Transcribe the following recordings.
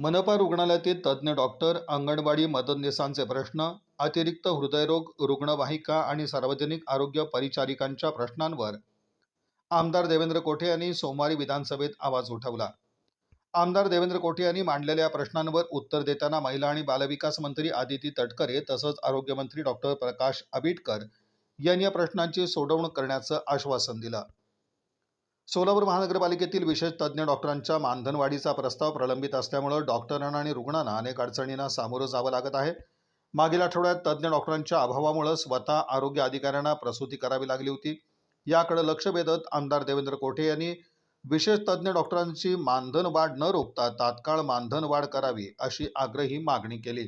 मनपा रुग्णालयातील तज्ज्ञ डॉक्टर, अंगणवाडी मदतनीसांचे प्रश्न, अतिरिक्त हृदयरोग रुग्णवाहिका आणि सार्वजनिक आरोग्य परिचारिकांच्या प्रश्नांवर आमदार देवेंद्र कोठे यांनी सोमवारी विधानसभेत आवाज उठवला। आमदार देवेंद्र कोठे यांनी मांडलेल्या प्रश्नांवर उत्तर देताना महिला आणि बालविकास मंत्री आदिती तटकरे तसंच आरोग्यमंत्री डॉक्टर प्रकाश आंबेडकर यांनी या प्रश्नांची सोडवणूक करण्याचं आश्वासन दिलं। सोलापूर महानगरपालिकेतील विशेष तज्ज्ञ डॉक्टरांच्या मानधनवाढीचा प्रस्ताव प्रलंबित असल्यामुळे डॉक्टरांना आणि रुग्णांना अनेक अडचणींना सामोरं जावं लागत आहे। मागील आठवड्यात तज्ज्ञ डॉक्टरांच्या अभावामुळे स्वतः आरोग्य अधिकाऱ्यांना प्रसूती करावी लागली होती। याकडे लक्ष वेधत आमदार देवेंद्र कोठे यांनी विशेष तज्ज्ञ डॉक्टरांची मानधन वाढ न रोखता तात्काळ मानधन वाढ करावी अशी आग्रही मागणी केली।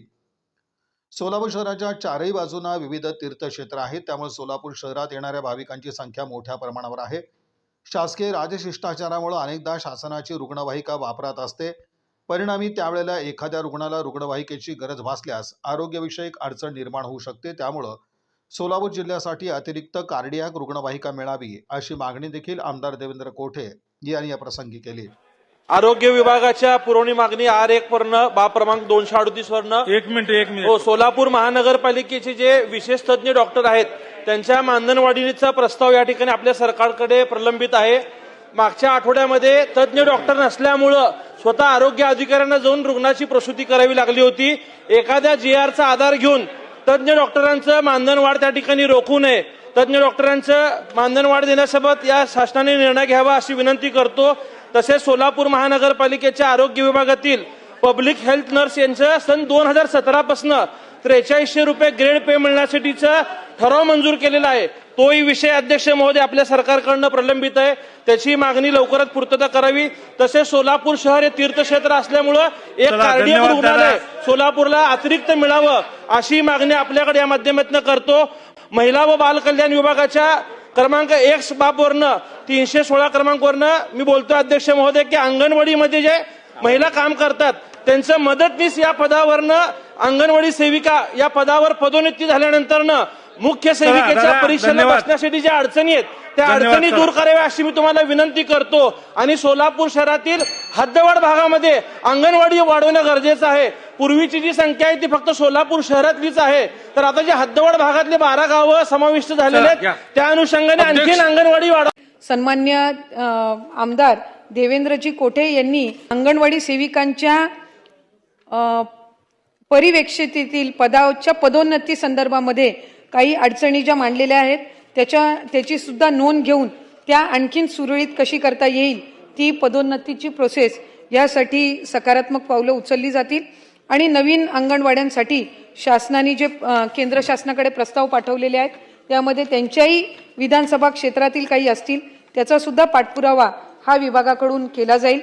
सोलापूर शहराच्या चारही बाजूंना विविध तीर्थक्षेत्र आहेत, त्यामुळे सोलापूर शहरात येणाऱ्या भाविकांची संख्या मोठ्या प्रमाणावर आहे। शासकीय राजशिष्टाचारामुळे अनेकदा शासनाची रुग्णवाहिका वापरात असते, परिणामी त्यावेळेला एखाद्या रुग्णाला रुग्णवाहिकेची गरज भासल्यास आरोग्यविषयक अडचण निर्माण होऊ शकते। त्यामुळे सोलापूर जिल्ह्यासाठी अतिरिक्त कार्डियाक रुग्णवाहिका मिळावी अशी मागणी देखील आमदार देवेंद्र कोठे यांनी या प्रसंगी केली। आरोग्य विभागाच्या पुरवणी मागणी R1 वरनं बा क्रमांक 238 वरनं एक मिनिट सोलापूर महानगरपालिकेचे जे विशेष तज्ज्ञ डॉक्टर आहेत त्यांच्या मानधनवाढीचा प्रस्ताव या ठिकाणी आपल्या सरकारकडे प्रलंबित आहे। मागच्या आठवड्यामध्ये तज्ज्ञ डॉक्टर नसल्यामुळं स्वतः आरोग्य अधिकाऱ्यांना जाऊन रुग्णाची प्रसूती करावी लागली होती। एखाद्या GRचा आधार घेऊन तज्ज्ञ डॉक्टरांचं मानधन वाढ त्या ठिकाणी रोखू नये। तज्ज्ञ डॉक्टरांचं मानधन वाढ देण्यासोबत या शासनाने निर्णय घ्यावा अशी विनंती करतो। तसेच सोलापूर महानगरपालिकेच्या आरोग्य विभागातील पब्लिक हेल्थ नर्स यांचं सन 2017 पासून 4300 रुपये ग्रेड पे मिळण्यासाठीचा ठराव मंजूर केलेला आहे। तोही विषय अध्यक्ष महोदय आपल्या सरकारकडून प्रलंबित आहे, त्याची मागणी लवकरच पूर्तता करावी। तसेच सोलापूर शहर हे तीर्थक्षेत्र असल्यामुळे एक कार्डियाक रुग्णालय सोलापूरला अतिरिक्त मिळावं अशी मागणी आपल्याकडे या माध्यमातून करतो। महिला व बाल कल्याण विभागाच्या क्रमांक 1 बाबवरनं 316 क्रमांकवरनं मी बोलतो अध्यक्ष महोदय की अंगणवाडीमध्ये जे महिला काम करतात त्यांचं मदतनीस या पदावरनं अंगणवाडी सेविका या पदावर पदोन्नती झाल्यानंतरनं मुख्य सेविकेच्या परीक्षेला बसण्यासाठी ज्या अडचणी आहेत त्या अडचणी दूर कराव्या अशी मी तुम्हाला विनंती करतो। आणि सोलापूर शहरातील हद्दवाढ भागामध्ये अंगणवाडी वाढवणं गरजेचं आहे। पूर्वीची जी संख्या आहे ती फक्त सोलापूर शहरातलीच आहे, तर आता जे हद्दवाढ भागातले 12 गावं समाविष्ट झालेले आहेत त्या अनुषंगाने आणखी अंगणवाडी वाढव। सन्मान्य आमदार देवेंद्रजी कोठे यांनी अंगणवाडी सेविकांच्या परिवेक्षितेतील पदाच्या पदोन्नती संदर्भामध्ये काही अडचणी ज्या मांडलेल्या आहेत त्याची सुद्धा नोंद घेऊन त्या आणखीन सुरळीत कशी करता येईल ती पदोन्नतीची प्रोसेस यासाठी सकारात्मक पावलं उचलली जातील। आणि नवीन अंगणवाड्यांसाठी शासनाने जे केंद्र शासनाकडे प्रस्ताव पाठवलेले आहेत त्यामध्ये त्यांच्याही विधानसभा क्षेत्रातील काही असतील त्याचा सुद्धा पाठपुरावा हा विभागाकडून केला जाईल।